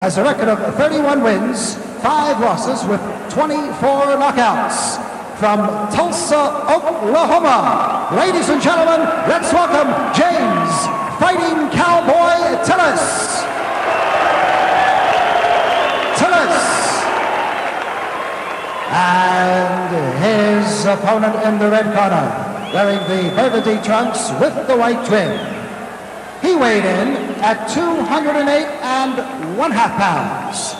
Has a record of 31 wins, 5 losses with 24 knockouts. From Tulsa, Oklahoma, ladies and gentlemen, let's welcome James Fighting Cowboy Tillis. And his opponent in the red corner, wearing the burgundy trunks with the white trim. He weighed in at 208 1/2 pounds.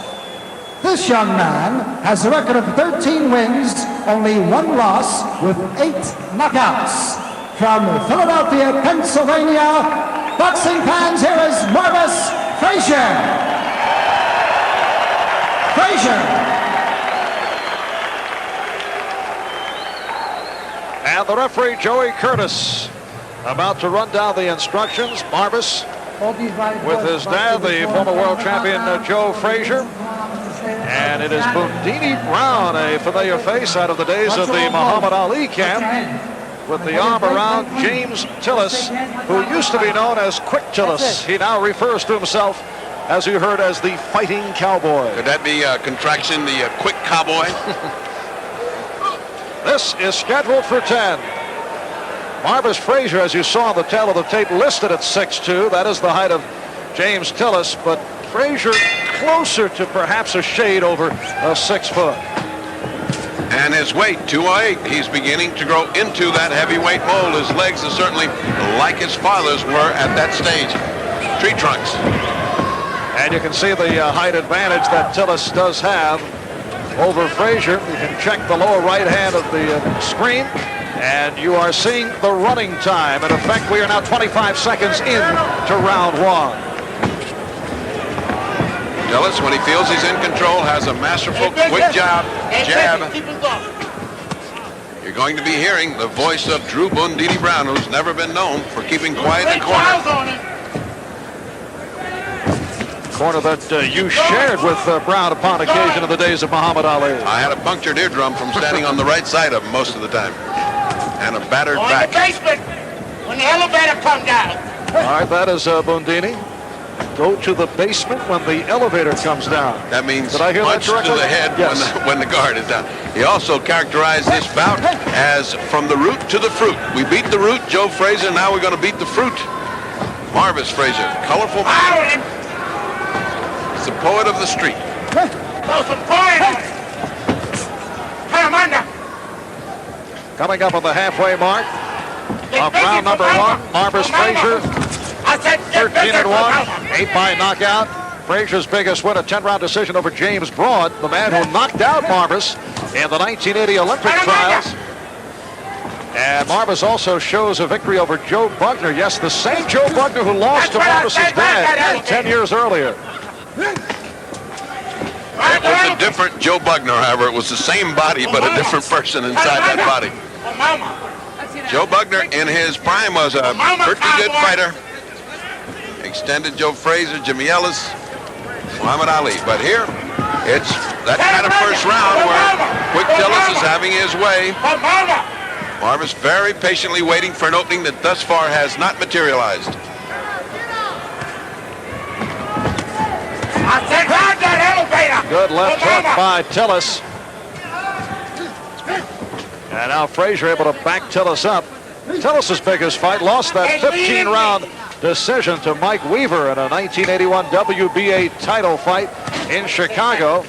This young man has a record of 13 wins, only 1 loss with 8 knockouts. From Philadelphia, Pennsylvania, boxing fans, here is Marvis Frazier. And the referee, Joey Curtis, about to run down the instructions. Marvis with his dad, the former world champion Joe Frazier. And it is Boundini Brown, a familiar face out of the days of the Muhammad Ali camp, with the arm around James Tillis, who used to be known as Quick Tillis. He now refers to himself, as you heard, as the Fighting Cowboy. Could that be a contraction, the Quick Cowboy? This is scheduled for 10. Marvis Frazier, as you saw on the tail of the tape, listed at 6'2". That is the height of James Tillis, but Frazier closer to perhaps a shade over 6 foot. And his weight, 208. He's beginning to grow into that heavyweight mold. His legs are certainly like his father's were at that stage. Tree trunks. And you can see the height advantage that Tillis does have over Frazier. You can check the lower right hand of the screen, and you are seeing the running time. In effect, we are now 25 seconds into round 1. Tillis, when he feels he's in control, has a masterful quick jab. You're going to be hearing the voice of Drew Boundini Brown, who's never been known for keeping quiet in the corner. Corner that you shared with Brown upon occasion in the days of Muhammad Ali. I had a punctured eardrum from standing on the right side of him most of the time. And a battered back. In the basement, when the elevator comes down. All right, that is Boundini. Go to the basement when the elevator comes down. That means Did I hear punch that to the head, yes, when the guard is down. He also characterized this bout as from the root to the fruit. We beat the root, Joe Frazier, now we're going to beat the fruit. Marvis Frazier, colorful man. He's the poet of the street. Coming up on the halfway mark of round number 1, Marvis Frazier, 13-1, 8 by knockout. Frazier's biggest win, a 10-round decision over James Broad, the man who knocked out Marvis in the 1980 Olympic trials. And Marvis also shows a victory over Joe Bugner. Yes, the same Joe Bugner who lost to Marvis's dad 10 years earlier. It was a different Joe Bugner, however. It was the same body, but a different person inside that body. Joe Bugner, in his prime, was a pretty good fighter. Extended Joe Frazier, Jimmy Ellis, Muhammad Ali. But here, it's that kind of first round where Quick Tillis is having his way. Marvis very patiently waiting for an opening that thus far has not materialized. Good left hook by Tillis. And now Frazier able to back Tillis up. Tillis' biggest fight, lost that 15-round decision to Mike Weaver in a 1981 WBA title fight in Chicago.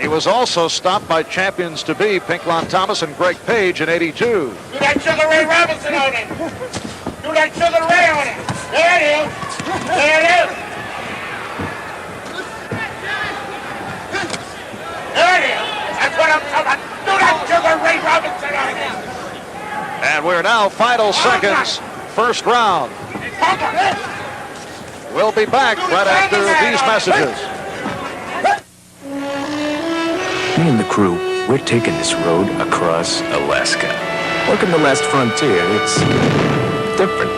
He was also stopped by champions-to-be Pinklon Thomas and Greg Page in '82. Do that Sugar Ray Robinson on it. Do that Sugar Ray on it. There it is. There it is. There it is. That's what I'm talking about. Do that Sugar Ray Robinson on it. And we're now final seconds, first round. We'll be back right after these messages. Me and the crew, we're taking this road across Alaska. Welcome to the last frontier. It's different.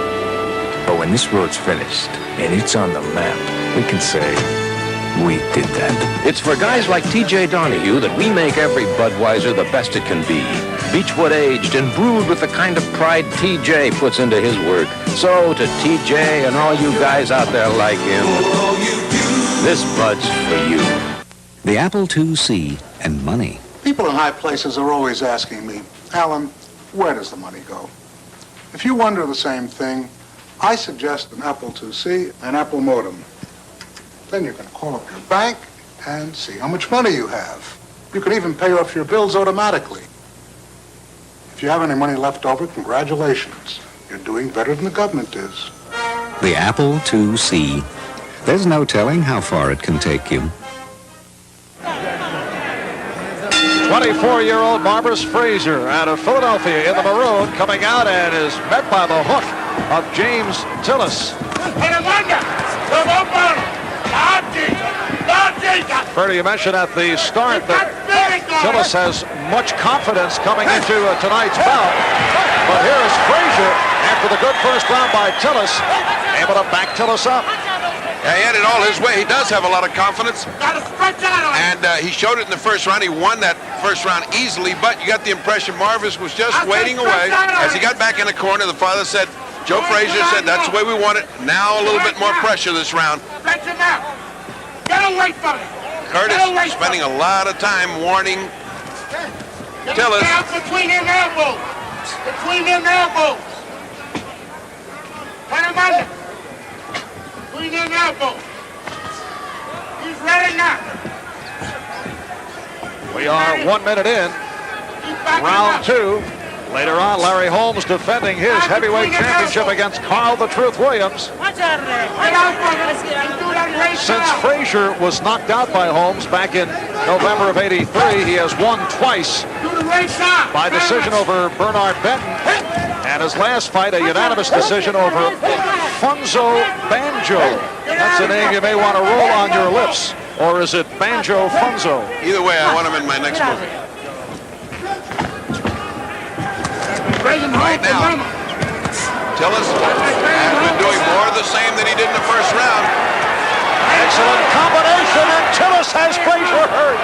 But when this road's finished and it's on the map, we can say we did that. It's for guys like T.J. Donahue that we make every Budweiser the best it can be. Beechwood aged and brewed with the kind of pride T.J. puts into his work. So to T.J. and all you guys out there like him, This bud's for you. The Apple IIc and money. People in high places are always asking me, Alan, where does the money go? If you wonder the same thing, I suggest an Apple IIc and Apple modem. Then you can call up your bank and see how much money you have. You can even pay off your bills automatically. If you have any money left over, congratulations. You're doing better than the government is. The Apple IIc. There's no telling how far it can take you. 24-year-old Marvis Frazier out of Philadelphia in the maroon, coming out and is met by the hook of James Tillis. Freddie, you mentioned at the start that Tillis has much confidence coming into tonight's bout. But here is Frazier, after the good first round by Tillis, able to back Tillis up. Yeah, he had it all his way. He does have a lot of confidence. And he showed it in the first round. He won that first round easily, but you got the impression Marvis was just waiting away. As he got back in the corner, the father said, Joe Frazier said, that's the way we want it. Now a little bit more pressure this round. Curtis spending a lot of time warning Tillis. Between them elbows. Between them elbows. Put him under. Between them elbows. He's ready now. We are 1 minute in. Round two. Later on, Larry Holmes defending his heavyweight championship against Carl the Truth Williams. Since Frazier was knocked out by Holmes back in November of '83, he has won twice by decision over Bernard Benton, and his last fight, a unanimous decision over Funzo Banjo. That's a name you may want to roll on your lips. Or is it Banjo Funzo? Either way, I want him in my next movie. Right now, Tillis has been doing more of the same that he did in the first round. Excellent combination, and Tillis has Frazier hurt.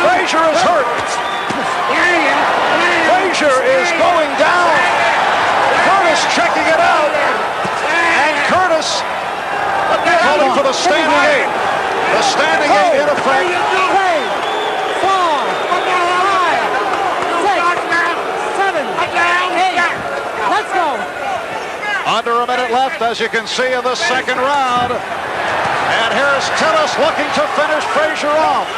Frazier is hurt. Frazier is going down. Curtis checking it out. And Curtis calling for the standing eight. The standing eight in effect. Under a minute left, as you can see in the second round. And here's Tillis looking to finish Frazier off.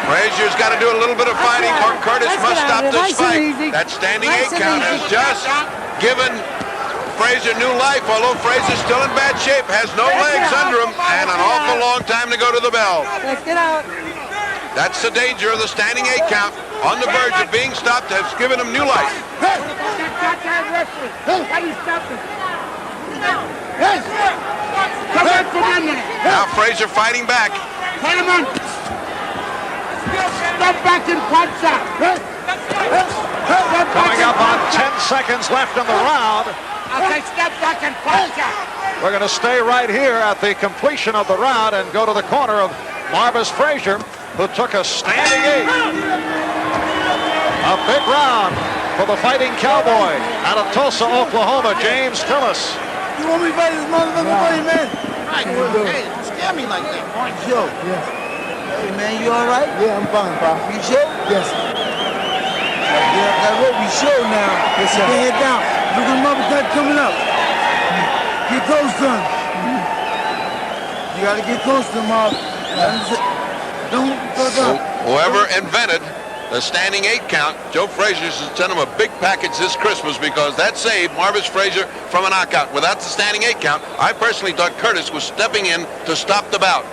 Frazier's got to do a little bit of fighting, or Curtis must stop this fight. That standing eight count has just given Frazier new life, although Frazier's still in bad shape, has no legs under him, and an awful long time to go to the bell. Let's get out. That's the danger of the standing eight count. On the verge of being stopped, has given him new life. Now Frazier fighting back. Step back and punch out. Coming up on 10 seconds left in the round. Okay, step back and punch out. We're going to stay right here at the completion of the round and go to the corner of Marvis Frazier, who took a standing eight. A big round for the Fighting Cowboy out of Tulsa, Oklahoma, James Tillis. You want me to fight this motherfucker for you, man? Right, hey, don't scare me like that. Yo, yes. Hey, man, you all right? Yeah, I'm fine, Pop. You sure? Yes. Yeah, that rope be sure now. Yes, sir. Get head down. Look at the motherfucker coming up. Get close to him. You gotta get close to him, Marv. Don't fuck up. Whoever invented the standing eight count, Joe Frazier should send him a big package this Christmas, because that saved Marvis Frazier from a knockout. Without the standing eight count, I personally thought Curtis was stepping in to stop the bout.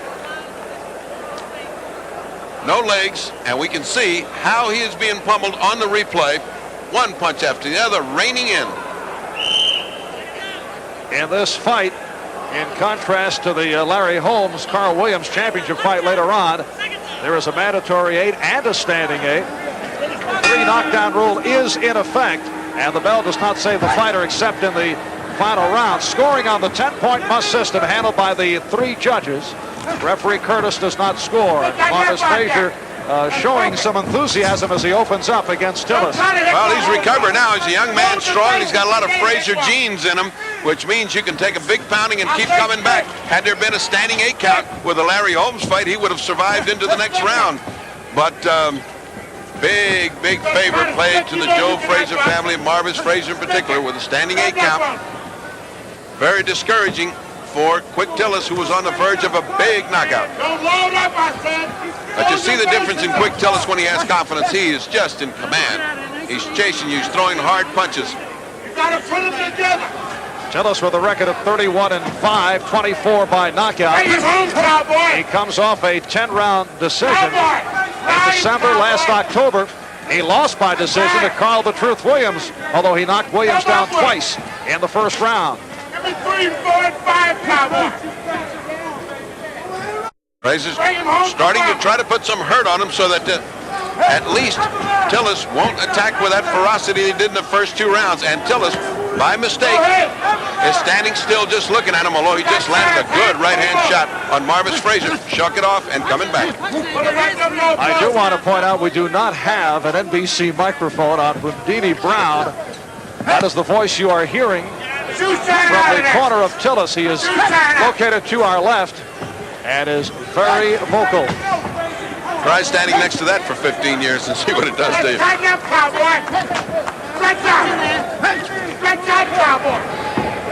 No legs, and we can see how he is being pummeled on the replay. One punch after the other, raining in. In this fight, in contrast to the Larry Holmes, Carl Williams championship fight later on, there is a mandatory eight and a standing eight. The 3 knockdown rule is in effect, and the bell does not save the fighter except in the final round. Scoring on the 10-point must system handled by the 3 judges. Referee Curtis does not score. Marvis Frazier showing some enthusiasm as he opens up against Tillis. Well, he's recovered now. He's a young man, strong. He's got a lot of Frazier genes in him. which means you can take a big pounding and keep coming back. Had there been a standing 8 count with a Larry Holmes fight, he would have survived into the next round. But big favor played to the Joe Frazier family, Marvis Frazier in particular, with a standing 8 count. Very discouraging for Quick Tillis, who was on the verge of a big knockout. But you see the difference in Quick Tillis when he has confidence. He is just in command. He's chasing you. He's throwing hard punches. You gotta put them together. Tillis with a record of 31-5, 24 by knockout. Bring him home, cowboy. He comes off a 10-round decision in December last October. He lost by decision to Carl the Truth Williams, although he knocked Williams down twice in the first round. Give me 3, 4, and 5, cowboy. Frazier's starting to try to put some hurt on him so that at least Tillis won't attack with that ferocity he did in the first 2 rounds. And Tillis, by mistake, is standing still just looking at him, although he just landed a good right-hand shot on Marvis Frazier. Shuck it off and coming back. I do want to point out we do not have an NBC microphone on Boudini Brown. That is the voice you are hearing from the corner of Tillis. He is located to our left and is very vocal. Try standing next to that for 15 years and see what it does to you. Tighten up, cowboy. Stretch out. Stretch out, cowboy.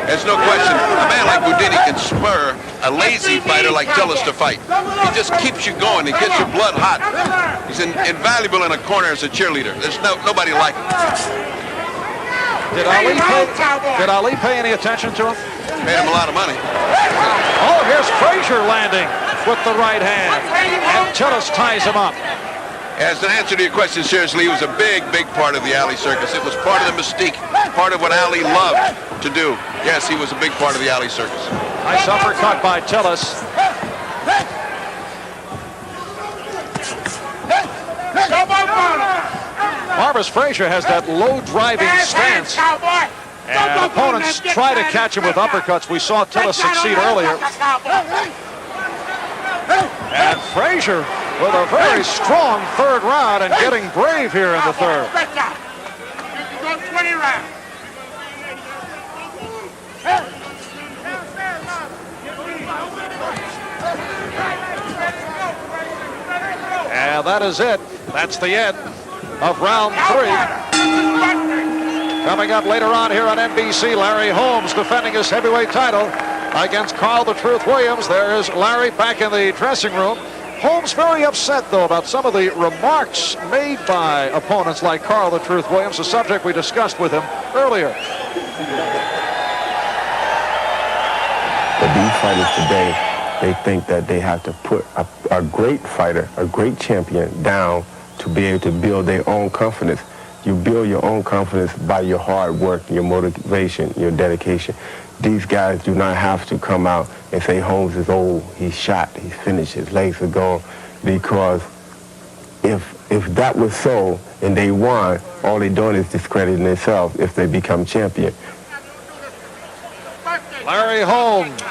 There's no question, a man like Boudini can spur a lazy fighter like Tillis to fight. He just keeps you going. He gets your blood hot. He's invaluable in a corner as a cheerleader. There's nobody like him. Did Ali pay any attention to him? Paid him a lot of money. Oh, here's Frazier landing with the right hand. And Tillis ties him up. As an answer to your question, seriously, he was a big part of the alley circus. It was part of the mystique, part of what Ali loved to do. Yes, he was a big part of the alley circus. Nice uppercut by Tillis. Marvis Frazier has that low driving stance. And opponents try to catch him with uppercuts. We saw Tillis succeed earlier. And Frazier with a very strong 3rd round and getting brave here in the 3rd. And that is it. That's the end of round 3. Coming up later on here on NBC, Larry Holmes defending his heavyweight title against Carl the Truth Williams. There is Larry back in the dressing room. Holmes very upset, though, about some of the remarks made by opponents like Carl the Truth Williams, a subject we discussed with him earlier. But these fighters today, they think that they have to put a great fighter, a great champion down to be able to build their own confidence. You build your own confidence by your hard work, your motivation, your dedication. These guys do not have to come out and say Holmes is old, he's shot, he's finished, his legs are gone. Because if that was so and they won, all they're doing is discrediting themselves if they become champion. Larry Holmes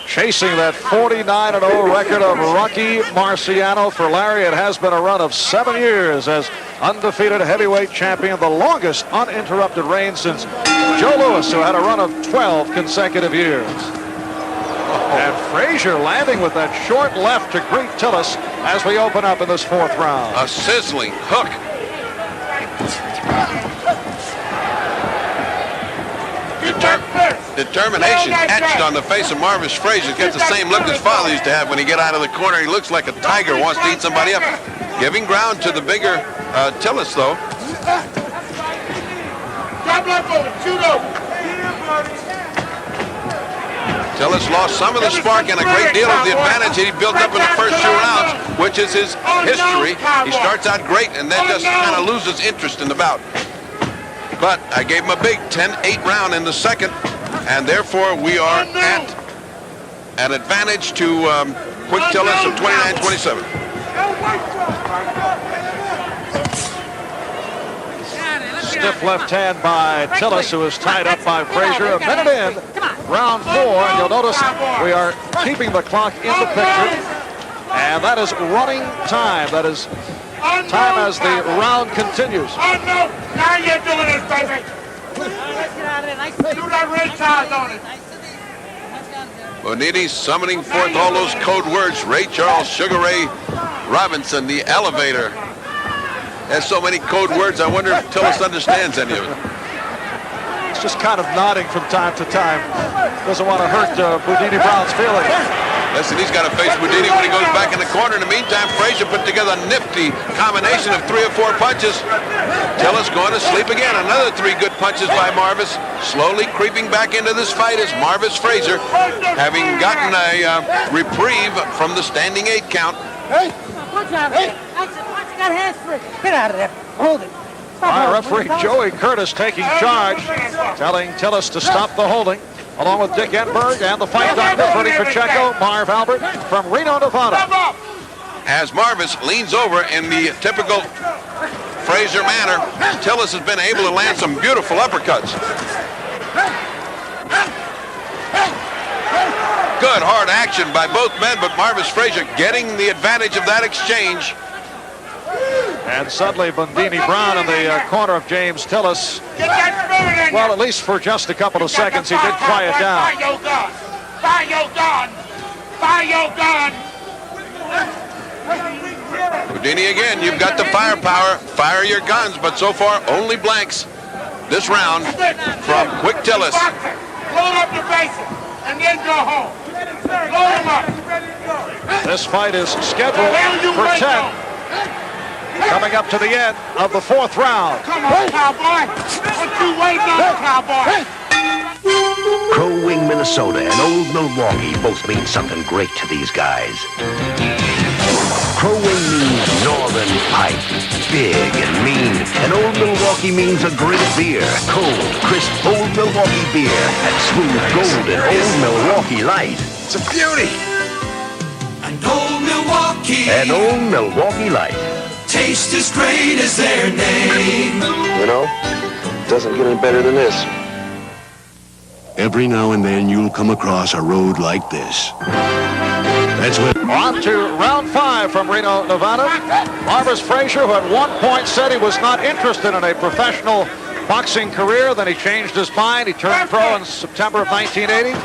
chasing that 49-0 record of Rocky Marciano. For Larry, it has been a run of 7 years as undefeated heavyweight champion, the longest uninterrupted reign since Joe Louis, who had a run of 12 consecutive years. And Frazier landing with that short left to greet Tillis as we open up in this 4th round. A sizzling hook. Determination etched on the face of Marvis Frazier. Gets the same look his father used to have when he get out of the corner. He looks like a tiger, wants to eat somebody up. Giving ground to the bigger Tillis, though. Tillis lost some of the spark and a great deal of the advantage he built up in the first 2 rounds, which is his history. He starts out great and then just kind of loses interest in the bout. But I gave him a big 10-8 round in the 2nd, and therefore we are at an advantage to Quick Tillis of 29-27. Stiff left hand by Tillis, who is tied up by Frazier. A minute in, round 4, and you'll notice we are keeping the clock in the picture, and that is running time. That is time as the round continues. Now you're doing it, baby. Do that red charge on it. Bonini summoning forth all those code words. Ray Charles, Sugar Ray Robinson, the elevator. There's so many code words, I wonder if Tillis understands any of it. He's just kind of nodding from time to time. Doesn't want to hurt Boudini Brown's feelings. Listen, he's got to face Boudini when he goes back in the corner. In the meantime, Frazier put together a nifty combination of 3 or 4 punches. Tillis going to sleep again. Another 3 good punches by Marvis. Slowly creeping back into this fight is Marvis Frazier, having gotten a reprieve from the standing 8 count. Hey! Watch out! Hey! Got hands free. Get out of there. Hold it. By referee Joey Curtis taking charge, telling Tillis to stop the holding, along with Dick Enberg and the fight doctor, Freddie Pacheco, Marv Albert from Reno, Nevada. As Marvis leans over in the typical Frazier manner, Tillis has been able to land some beautiful uppercuts. Good hard action by both men, but Marvis Frazier getting the advantage of that exchange. And suddenly Boudini Brown in the corner of James Tillis. Well, at least for just a couple of seconds, he did quiet down. Fire your gun! Fire your gun! Fire your gun! Boudini again, you've got the firepower. Fire your guns, but so far only blanks this round from Quick Tillis. Load up the bases and then go home. Load them up. This fight is scheduled for 10. Coming up to the end of the 4th round. Come on, cowboy. What you waiting on, cowboy? Crow Wing, Minnesota, and Old Milwaukee both mean something great to these guys. Crow Wing means Northern Pipe, big and mean, and Old Milwaukee means a great beer, cold, crisp Old Milwaukee beer, and smooth, golden Old Milwaukee Light. It's a beauty. And Old Milwaukee. And Old Milwaukee Light. Taste as great as their name. You know, doesn't get any better than this. Every now and then you'll come across a road like this. That's what... On to round 5 from Reno, Nevada. Marvis Frazier, who at one point said he was not interested in a professional boxing career, then he changed his mind. He turned pro in September of 1980.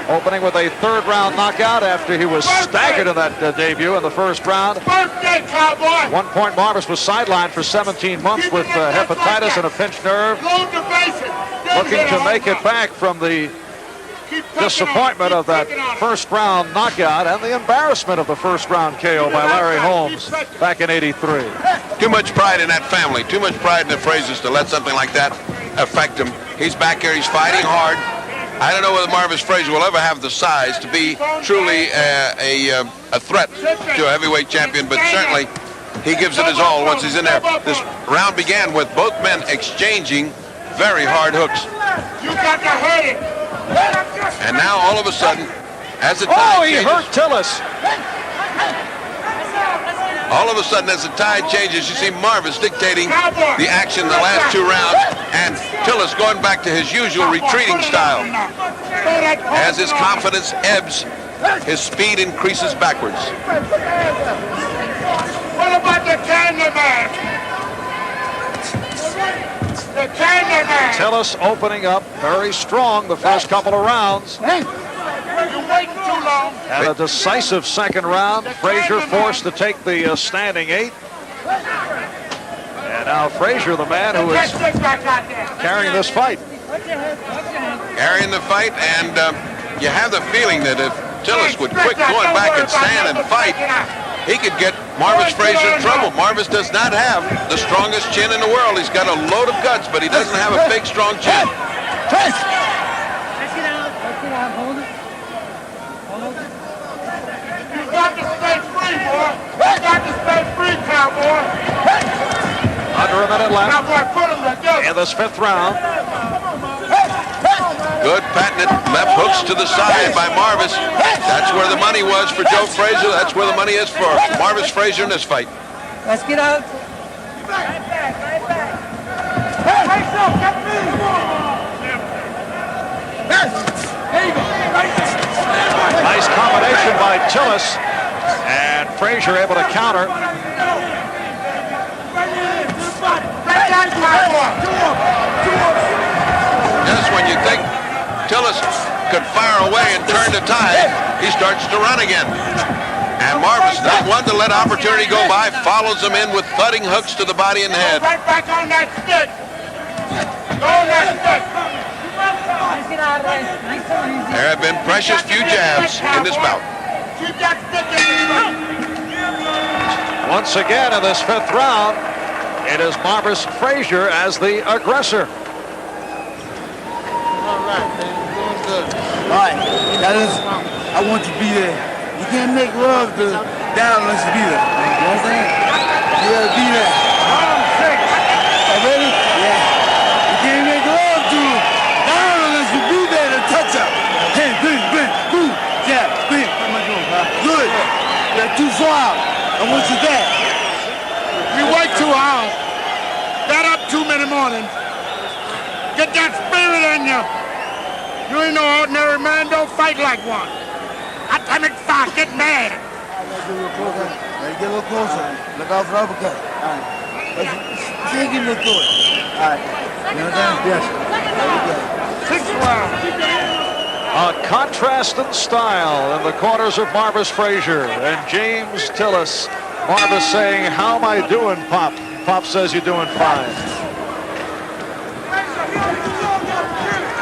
Opening with a 3rd round knockout after he was staggered in that debut in the 1st round. At one point, Marvis was sidelined for 17 months with hepatitis and a pinched nerve. Looking to make it back from the disappointment of that 1st round knockout and the embarrassment of the 1st round KO by Larry Holmes back in '83. Too much pride in that family, too much pride in the Fraziers to let something like that affect him. He's back here, he's fighting hard. I don't know whether Marvis Frazier will ever have the size to be truly a threat to a heavyweight champion, but certainly he gives it his all once he's in there. This round began with both men exchanging very hard hooks. You got to hurt it. And now all of a sudden, as the tide he hurt Tillis. All of a sudden, as the tide changes, you see Marvis dictating the action in the last 2 rounds, and Tillis going back to his usual retreating style. As his confidence ebbs, his speed increases backwards. What about the cameraman? The cameraman. Tillis opening up very strong the first couple of rounds. You're waiting too long. And a decisive 2nd round. Frazier forced to take the standing 8. And now Frazier, the man who is carrying this fight. Carrying the fight, and you have the feeling that if Tillis would quit going back and stand and fight, he could get Marvis Frazier in trouble. Marvis does not have the strongest chin in the world. He's got a load of guts, but he doesn't have a big, strong chin. Got to stay free, boy. Got to stay free, cowboy. Under a minute left Cowboy, put him together. in this 5th round. Good patented left hooks to the side by Marvis. That's where the money was for Joe Frazier. That's where the money is for Marvis Frazier in this fight. Let's get out. Right back. Hey, so, get me. There you go. Nice combination by Tillis, and Frazier able to counter. Just when you think Tillis could fire away and turn the tide, he starts to run again. And Marvis, not one to let opportunity go by, follows him in with thudding hooks to the body and head. Right back on that stick. Go on that stick. There have been precious few jabs in this bout. Keep that stick in the Once again in this 5th round, it is Marvis Frazier as the aggressor. All right, baby. Doing good. All right, Tillis, I want you to be there. You can't make love to down unless you be there. You know what I'm saying? You gotta be there. Ready? Yeah. You can't make love to down unless you be there to touch up. Hey, bing, bing, boom, jab, bing. How am I doing, huh? Good. You're too far out. I want you there. You wait 2 hours. Get up too many mornings. Get that spirit in you. You ain't no ordinary man. Don't fight like one. Atomic fire. Get mad. Let's get a little closer. Let's get a little closer. Look out for the uppercut. All right. Take him to it. All right. You understand? Yes. There we go. 6th round. A contrast in style in the corners of Marvis Frazier and James Tillis. Marvis saying, "How am I doing, Pop?" Pop says, "You're doing fine."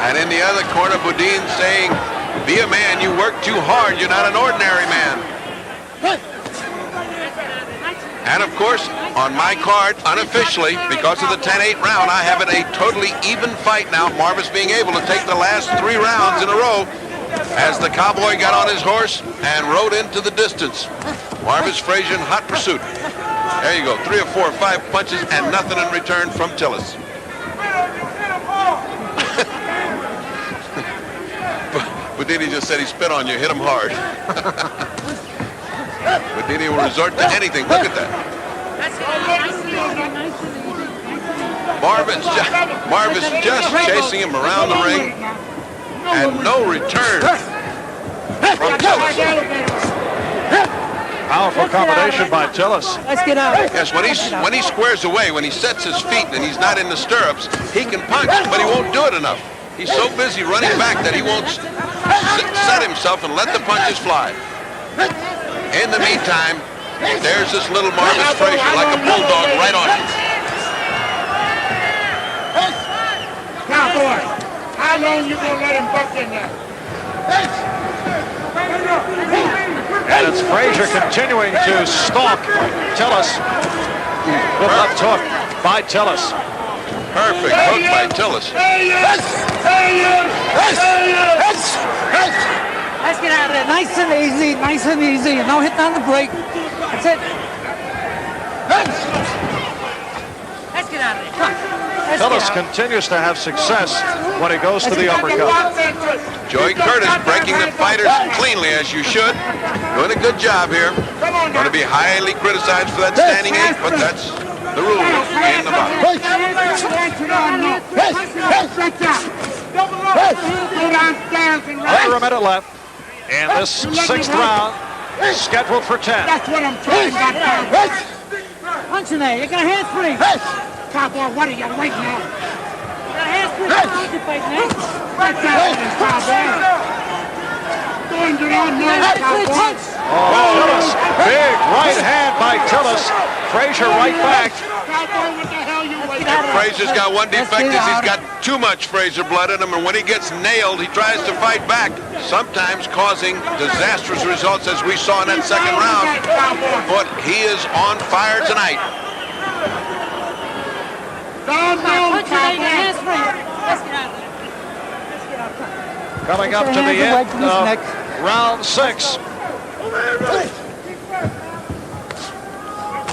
And in the other corner, Boudin saying, "Be a man, you work too hard, you're not an ordinary man." And of course, on my card, unofficially, because of the 10-8 round, I have it a totally even fight now. Marvis being able to take the last 3 rounds in a row as the cowboy got on his horse and rode into the distance. Marvis Frazier in hot pursuit. There you go, 3 or 4 or 5 punches and nothing in return from Tillis. Boudini just said he spit on you, hit him hard. Boudini will resort to anything. Look at that. Marvis just chasing him around the ring and no return from Tillis. Powerful combination by Tillis. Let's get out. Yes, when he squares away, when he sets his feet and he's not in the stirrups, he can punch, but he won't do it enough. He's so busy running back that he won't set himself and let the punches fly. In the meantime, there's this little Marvis Frazier like a bulldog right on him. Cowboy, how long you gonna let him buck in there? And it's Frazier continuing to stalk Tillis. Good left hook by Tillis. Perfect hook by Tillis. Let's get out of there. Nice and easy, nice and easy. No hitting on the brake. That's it. Let's get out of there. Come on. Tillis continues to have success when he goes to the uppercut. Joey Curtis breaking the fighters cleanly, as you should. Doing a good job here. Going to be highly criticized for that standing 8, but that's the rule in the bout. Under a minute left. And this 6th round is scheduled for 10. That's what I'm talking about. Punch in there. You got a hand free. Cowboy, what are you waiting on? You got a hand free. You can fight now. What's happening, cowboy? Going to on now, cowboy. Tillis, big right hand by Tillis. Frazier right back. Cowboy, what the hell you waiting on? Frazier's got one defect, is he's got too much Frazier blood in him, and when he gets nailed, he tries to fight back, sometimes causing disastrous results, as we saw in that 2nd round. But he is on fire tonight. Coming up to the end of round 6.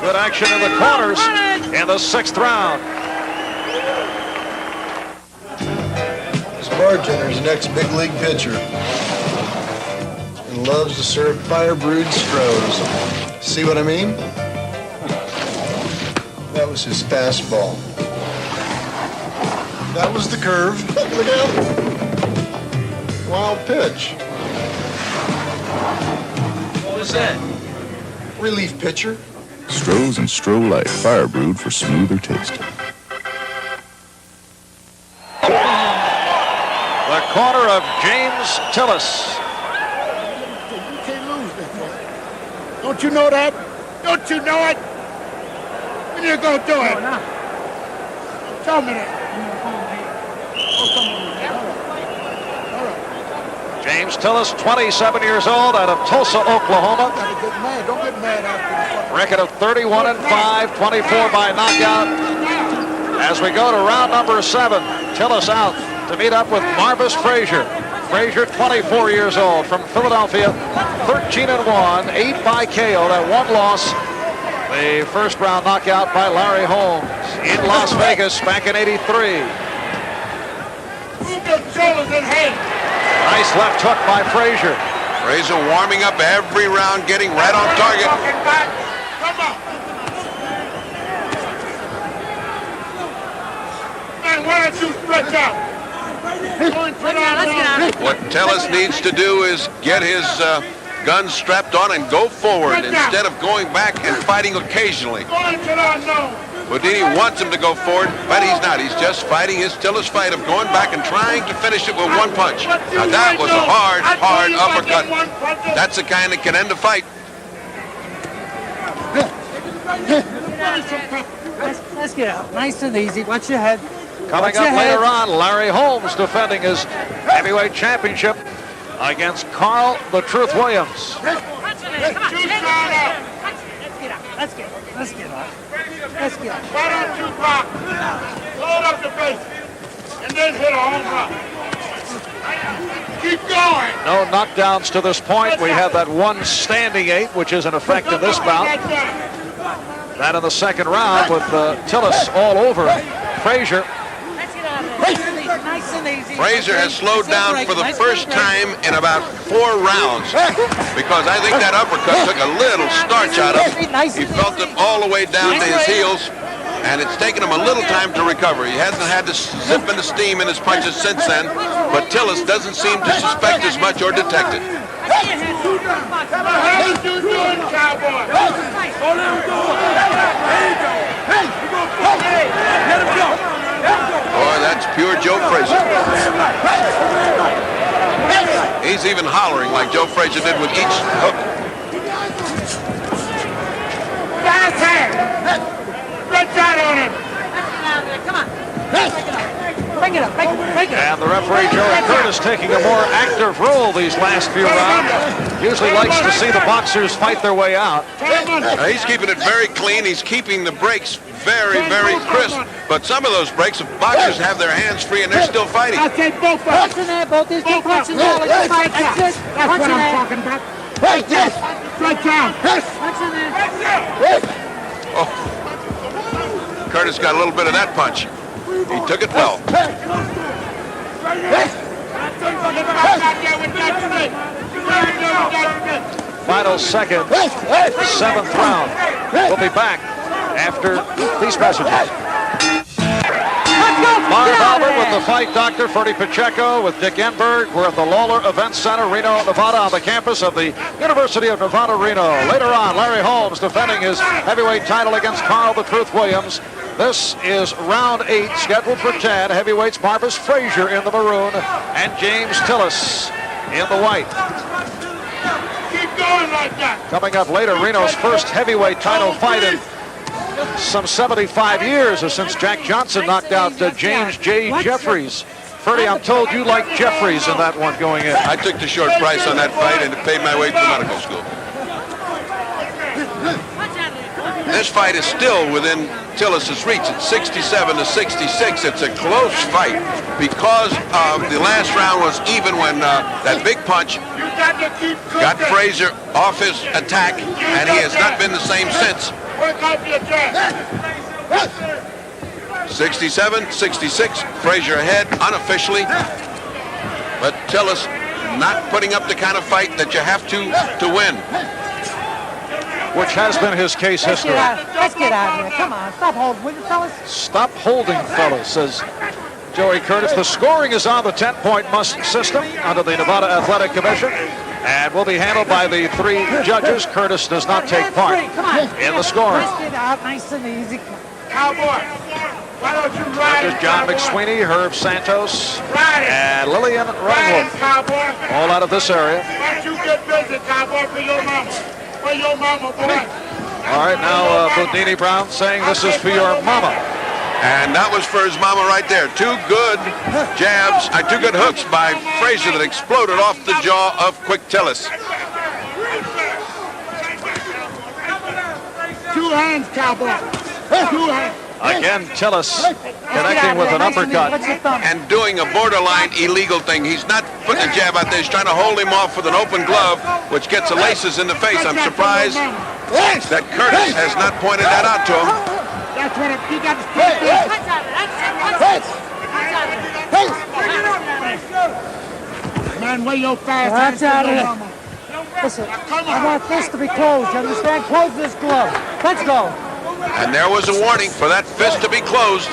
Good action in the corners in the 6th round. This bartender's next big league pitcher and loves to serve fire-brewed Strohs. See what I mean? That was his fastball. That was the curve. Look out. Wild pitch. What was that? Relief pitcher. Strohs and Stroh Light, fire brewed for smoother tasting. corner of James Tillis. You can't lose that, boy. Don't you know that? Don't you know it? When you gonna do it? Tell me that. James Tillis, 27 years old, out of Tulsa, Oklahoma. Don't get mad after the Record of 31-5, 24 by knockout. As we go to round number 7, Tillis out to meet up with Marvis Frazier. Frazier, 24 years old, from Philadelphia, 13-1, 8 by KO. That one loss, the first round knockout by Larry Holmes in Las Vegas back in '83. Nice left hook by Frazier. Frazier warming up every round, getting right on target. Come on. Man, why don't you stretch out? What Tillis needs to do is get his gun strapped on and go forward instead of going back and fighting occasionally. Boudini wants him to go forward, but he's not. He's just fighting his Tillis fight of going back and trying to finish it with one punch. Now that was a hard uppercut. That's the kind that can end a fight. Let's get out. Nice and easy. Watch your head. Coming up later on, Larry Holmes defending his heavyweight championship against Carl the Truth Williams. Let's get out. Why don't you block? Load up the base and then hit a home run. Keep going. No knockdowns to this point. We have that one standing 8, which is in effect in this bout. That in the second round with Tillis all over Frazier. Frazier has slowed down for the first time in about 4 rounds because I think that uppercut took a little starch out of him. He felt it all the way down to his heels, and it's taken him a little time to recover. He hasn't had to zip into steam in his punches since then, but Tillis doesn't seem to suspect as much or detect it. Boy, that's pure Joe Frazier. He's even hollering like Joe Frazier did with each hook. Stretch out on him. Come on. Bring it up. And the referee, Joey Curtis, taking a more active role these last few rounds. Usually likes to see the boxers fight their way out. He's keeping it very clean. He's keeping the breaks very, very crisp. But some of those breaks, the boxers have their hands free and they're still fighting. Punch in there, both. There's 2 punches there. Let's fight. That's it. That's what I'm talking about. Right there. Stretch out. Punch in there. Oh. Curtis got a little bit of that punch. He took it well. Final second, 7th round. We'll be back after these messages. Marv Albert with the fight doctor, Ferdy Pacheco with Dick Enberg. We're at the Lawler Event Center, Reno, Nevada, on the campus of the University of Nevada, Reno. Later on, Larry Holmes defending his heavyweight title against Carl the Truth Williams. This is round 8, scheduled for 10. Heavyweights Marvis Frazier in the maroon and James Tillis in the white. Keep going like that. Coming up later, Reno's first heavyweight title fight in some 75 years since Jack Johnson knocked out James J. Jeffries. Ferdy, I'm told you like Jeffries in that one going in. I took the short price on that fight and it paid my way to medical school. This fight is still within Tillis' reach. It's 67-66. It's a close fight because the last round was even when that big punch got Frazier off his attack, and he has not been the same since. 67-66, Frazier ahead unofficially, but Tillis not putting up the kind of fight that you have to win. Which has been his case history. Let's get out of here. Come on. Stop holding, will you, fellas? Stop holding, fellas, says Joey Curtis. The scoring is on the 10-point must system under the Nevada Athletic Commission and will be handled by the 3 judges. Curtis does not take part in the scoring. Let's get out nice and easy. Cowboy. There's John McSweeney, Herb Santos, and Lillian Reinhold, all out of this area. You get busy, cowboy, for your mama. For your mama, boy. All right, now Boudini Brown saying this is for your mama. And that was for his mama right there. Two good jabs, two good hooks by Frazier that exploded off the jaw of Quick Tillis. Two hands, cowboy. Two hands. Again, Tillis connecting with an uppercut. And doing a borderline illegal thing. He's not putting a jab out there. He's trying to hold him off with an open glove, which gets the laces in the face. I'm surprised that Curtis has not pointed that out to him. That's what he got to Man, where your fast That's out of it. Listen, I want this to be closed. You understand? Close this glove. Let's go. And there was a warning for that fist to be closed.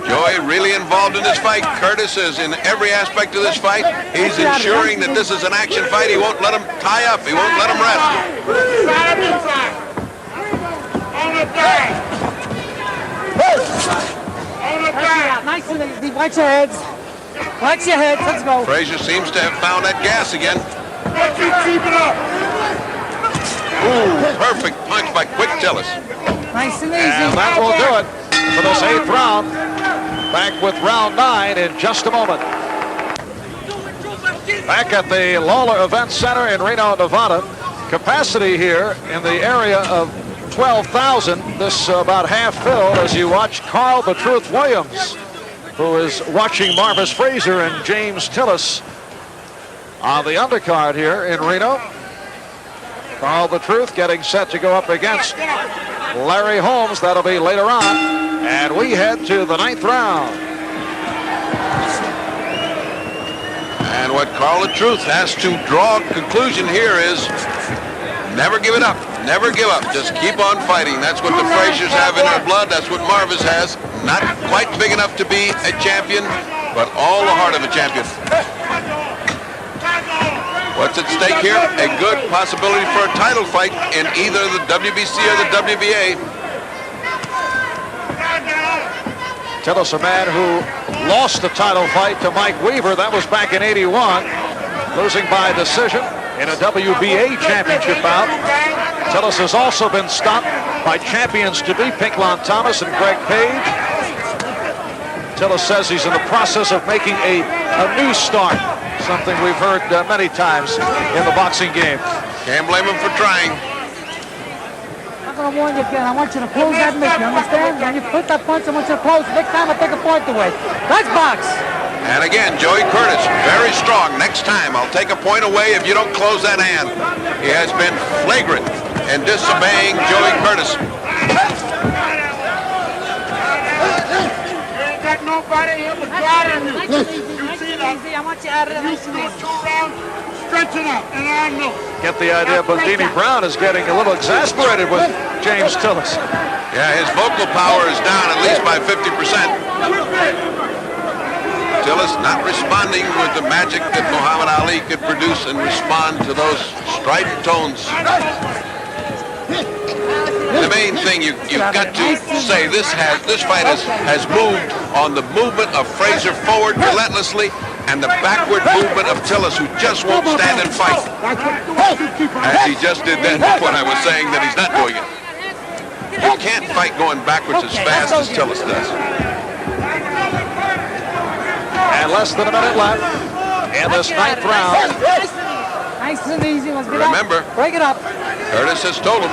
Joey really involved in this fight. Curtis is in every aspect of this fight. He's ensuring that this is an action fight. He won't let him tie up. He won't let him rest. Nice and easy. Watch your heads. Watch your heads. Let's go. Frazier seems to have found that gas again. Keep it up. Ooh, perfect punch by Quick Tillis. Nice and easy. And that will do it for this 8th round. Back with round 9 in just a moment. Back at the Lawler Event Center in Reno, Nevada. Capacity here in the area of 12,000. This about half filled as you watch Carl the Truth Williams, who is watching Marvis Frazier and James Tillis on the undercard here in Reno. Carl the Truth getting set to go up against Larry Holmes. That'll be later on. And we head to the 9th round. And what Carl the Truth has to draw a conclusion here is never give it up. Never give up. Just keep on fighting. That's what the Fraziers have in their blood. That's what Marvis has. Not quite big enough to be a champion, but all the heart of a champion. What's at stake here? A good possibility for a title fight in either the WBC or the WBA. Tillis, a man who lost the title fight to Mike Weaver. That was back in '81, losing by decision in a WBA championship bout. Tillis has also been stopped by champions-to-be Pinklon Thomas and Greg Page. Tillis says he's in the process of making a new start, something we've heard many times in the boxing game. Can't blame him for trying. I'm going to warn you again. I want you to close that mitt. You understand? When you put that punch, I want you to close it. Next time, I'll take a point away. Let's box. And again, Joey Curtis, very strong. Next time, I'll take a point away if you don't close that hand. He has been flagrant in disobeying Joey Curtis. Nobody here but God and you. You see that? I want you out of You there. do 2 rounds, stretch it out, and I know. Get the idea, Boudini Brown is getting a little exasperated with James Tillis. Yeah, his vocal power is down at least by 50%. Tillis not responding with the magic that Muhammad Ali could produce and respond to those strident tones. The main thing you've got to say, this fight has moved on the movement of Frazier forward relentlessly and the backward movement of Tillis, who just won't stand and fight. As he just did then when I was saying that he's not doing it. You can't fight going backwards as fast as Tillis does. And less than a minute left in this 9th round. Nice and easy. Let's get Remember, up. Break it up. Curtis has told him,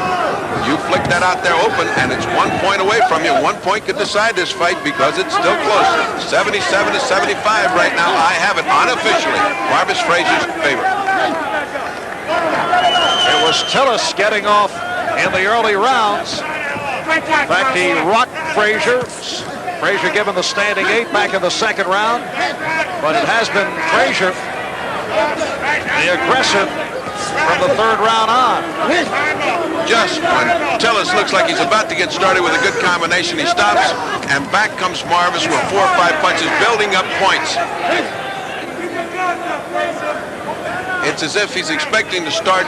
you flick that out there open, and it's 1 point away from you. 1 point could decide this fight because it's still close. 77 to 75 right now. I have it unofficially. Marvis Frazier's favorite. It was Tillis getting off in the early rounds. In fact, he rocked Frazier. Frazier given the standing 8 back in the 2nd round. But it has been Frazier, the aggressor, from the 3rd round on. Just when Tillis looks like he's about to get started with a good combination, he stops, and back comes Marvis with 4 or 5 punches, building up points. It's as if he's expecting to start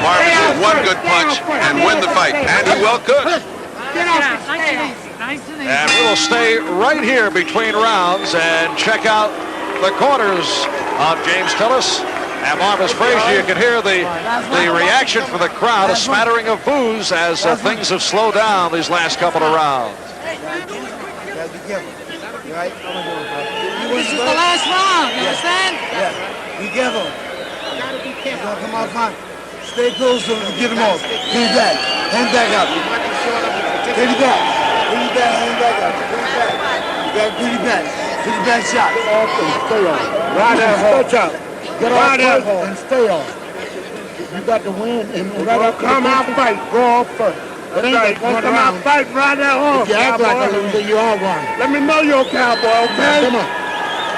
Marvis with 1 good punch and win the fight, and he well could. And we will stay right here between rounds and check out the corners of James Tillis and Marvis Frazier. You can hear the reaction from the crowd, a smattering of boos as things have slowed down these last couple of rounds. This is the last round, you understand? Yeah. Be careful. He's gonna come out fine. Stay close to him and get him off. Get it back. Hand back up. Get it back. Get it back. Hand back up. Get it back. You gotta put it back. Put it back shot. Off and stay on. Right there, stretch out. Get off first and stay on. You got to win and right up. Come out fight. Go off first. That's right. Come out fight right there off. If you act like a loser, you are one. Let me know you're a cowboy, okay? Come on.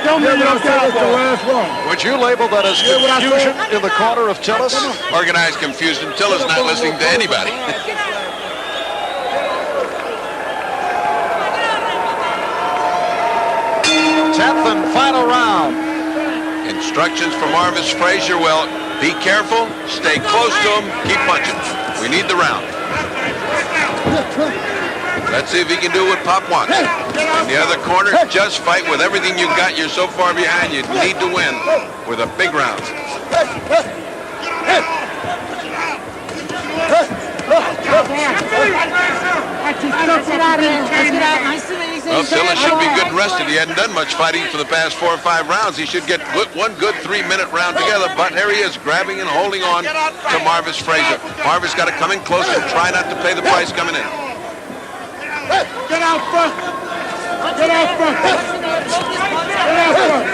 Tell me you're a cowboy. Would you label that as confusion in the corner of Tillis? Organized confusion. Tillis not listening to anybody. 10th and final round. Instructions from Marvis Frazier. Well, be careful, stay close to him, keep punching. We need the round. Let's see if he can do what Pop wants. In the other corner, just fight with everything you got. You're so far behind, you need to win with a big round. Well, Tillis should be good and rested. He hadn't done much fighting for the past 4 or 5 rounds. He should get one good 3-minute round together. But here he is, grabbing and holding on to Marvis Frazier. Marvis got to come in close and try not to pay the price coming in. Get out front! Get out front! Get out front!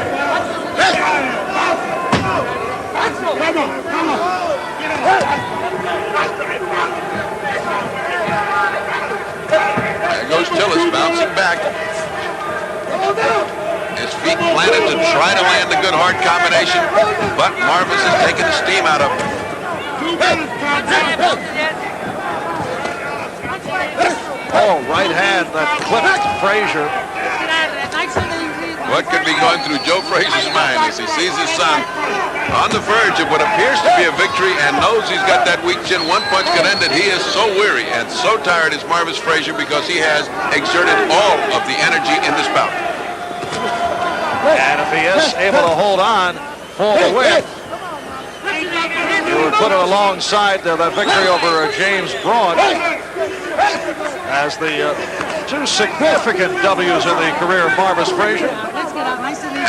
Come on, come on! There goes Tillis, bouncing back. His feet planted to try to land a good hard combination, but Marvis is taking the steam out of him. Oh, right hand that clipped Frazier. What could be going through Joe Frazier's mind as he sees his son on the verge of what appears to be a victory and knows he's got that weak chin? One punch could end it. He is so weary and so tired is Marvis Frazier because he has exerted all of the energy in this bout. And if he is able to hold on for the win, you would put it alongside that victory over James Braun as the 2 significant W's in the career of Marvis Frazier.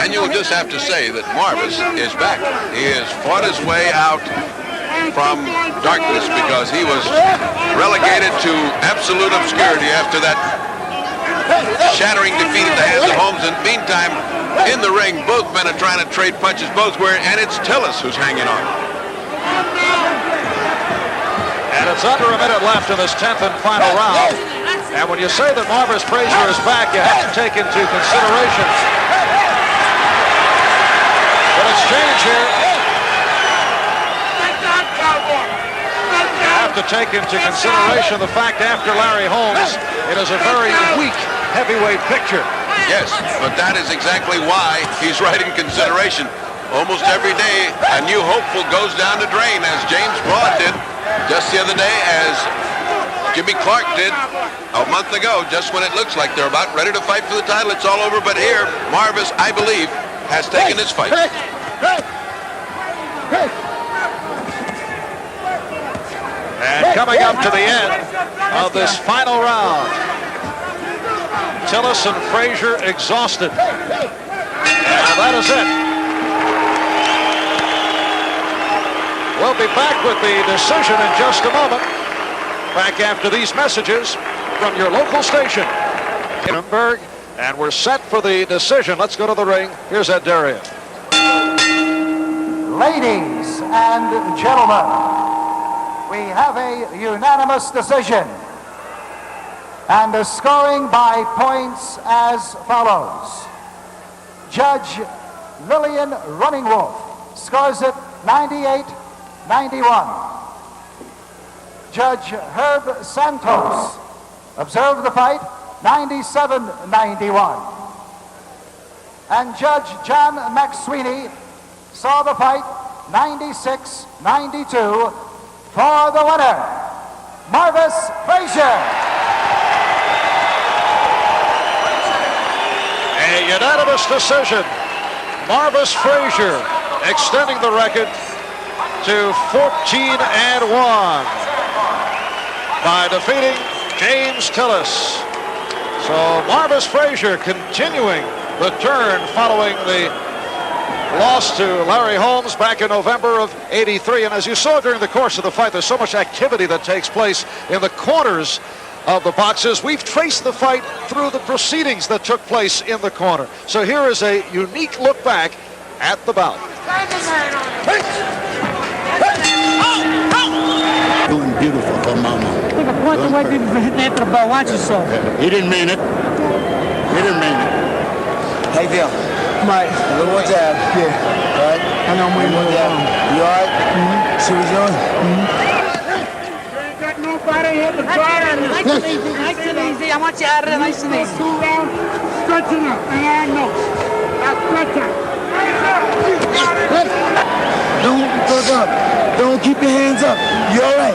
And you'll just have to say that Marvis is back. He has fought his way out from darkness because he was relegated to absolute obscurity after that shattering defeat at the hands of Holmes. And meantime, in the ring, both men are trying to trade punches, both were, and it's Tillis who's hanging on. And it's under a minute left in this 10th and final round. And when you say that Marvis Frazier is back, you have to take into consideration an exchange here. You have to take into consideration the fact after Larry Holmes, it is a very weak heavyweight picture. Yes, but that is exactly why he's right in consideration. Almost every day, a new hopeful goes down the drain, as James Braun did just the other day, as Jimmy Clark did a month ago, just when it looks like they're about ready to fight for the title. It's all over, but here, Marvis, I believe, has taken this fight. And coming up to the end of this final round, Tillis and Frazier exhausted. And that is it. We'll be back with the decision in just a moment. Back after these messages from your local station, Nuremberg, and we're set for the decision. Let's go to the ring. Here's Ed Daria. Ladies and gentlemen, we have a unanimous decision. And the scoring by points as follows. Judge Lillian Running Wolf scores it 98-91. Judge Herb Santos observed the fight 97-91. And Judge John McSweeney saw the fight 96-92 for the winner, Marvis Frazier. A unanimous decision. Marvis Frazier extending the record to 14-1 by defeating James Tillis. So Marvis Frazier continuing the turn following the loss to Larry Holmes back in November of '83. And as you saw during the course of the fight, there's so much activity that takes place in the corners of the boxes. We've traced the fight through the proceedings that took place in the corner. So here is a unique look back at the bout. Doing beautiful for Mama. Take a point away from hitting after the ball. Watch yourself. He didn't mean it. He didn't mean it. How you feel? Mike, a little more jab. Yeah. All right? I know I'm waiting for jab. You all right? Mm-hmm. See what you're doing? Mm-hmm. You ain't got nobody here to try on this. Nice and easy, nice and easy. I want you out of there nice and easy. 2 rounds, stretching up, and I know. Now stretch out. Don't fuck up. Don't keep your hands up. You all right?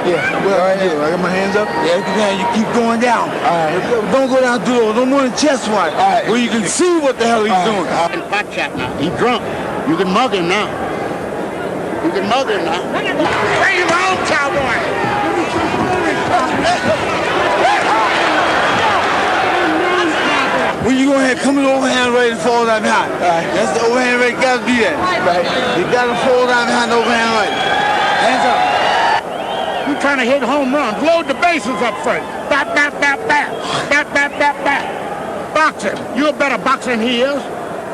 Yeah, well, all right. I got my hands up. Yeah, you keep going down. All right. Don't go down too low. No more than chest wide. All right. Where you can see what the hell he's doing. Pot shot now. He's drunk. You can mug him now. You can mug him now. Hey, you old cowboy. When you go ahead, come in overhand ready to fall down behind. Right. That's the overhand right. Gotta be that. Right. You gotta fall down behind the overhand right. Hands up. You trying to hit home runs. Load the bases up first. Bat, bat, bat, bat. Bat, bat, bat, bat. Boxer. You're a better boxer than he is.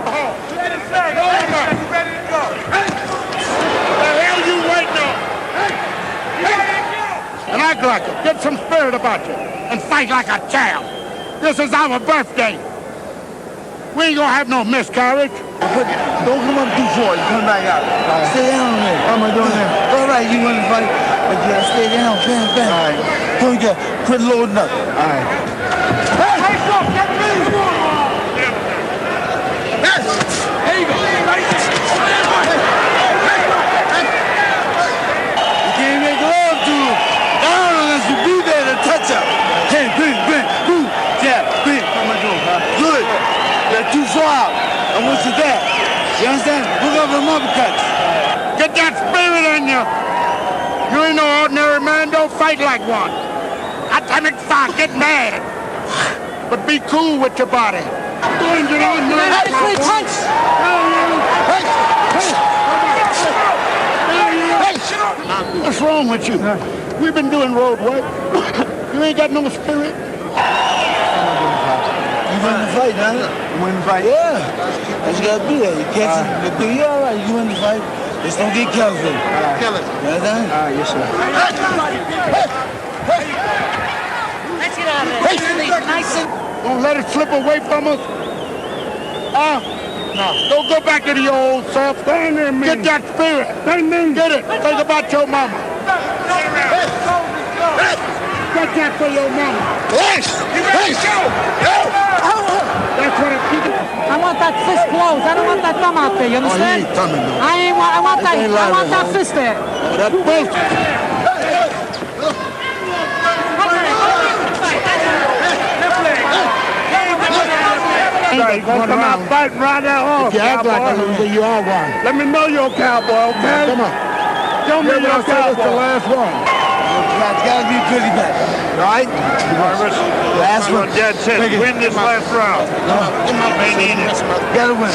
Oh. Let it say. Go on. You ready to go? Hey. The hell you waiting on? Hey. And act like it. Get some spirit about you. And fight like a child. This is our birthday. We ain't gonna have no miscarriage. Don't come up too far. You come back out. Right. Stay down there. How am I doing there? All right, you want to fight, but you gotta stay down. Bam, bam. All right. Don't get quit loading up. All right. Hey, hey, stop! Get me! Come on! Yes! There you go. You can't make love to him. Down unless you be there to touch up. Hey, bing, bing, boom, jab, bing. How am I doing? Good. You're too far out. I want you there. You understand? Look up them uppercuts. Get that spirit in you. You ain't no ordinary man. Don't fight like one. Atomic fire. Get mad. But be cool with your body. Don't get on nerves. Hey, punch! What's wrong with you? We've been doing road work. You ain't got no spirit. You win the fight, man. You win the fight? Yeah. That's you gotta be there. You catch it. You all right. You win the fight. Just don't get calculated. Kill it. You understand? All right, yes, sir. Let's get out of there. Nice and... Don't let it slip away from us. No. Don't go back to the old self. Get that spirit. Get it. Think about your mama. Get that for your mama. That's what I'm keeping. I want that fist closed. I don't want that thumb out there. You understand? Oh, you ain't thumbing, no. I want that fist there. Oh, that bullshit. Come out fighting right there off. If you act like a loser, you are one. Let me know you're a cowboy, okay? Come on. Show me you're a cowboy. It's the last one. It's gotta be pretty bad. All right? Marvis, last one. Dead set. Win this last round. No. Gotta win.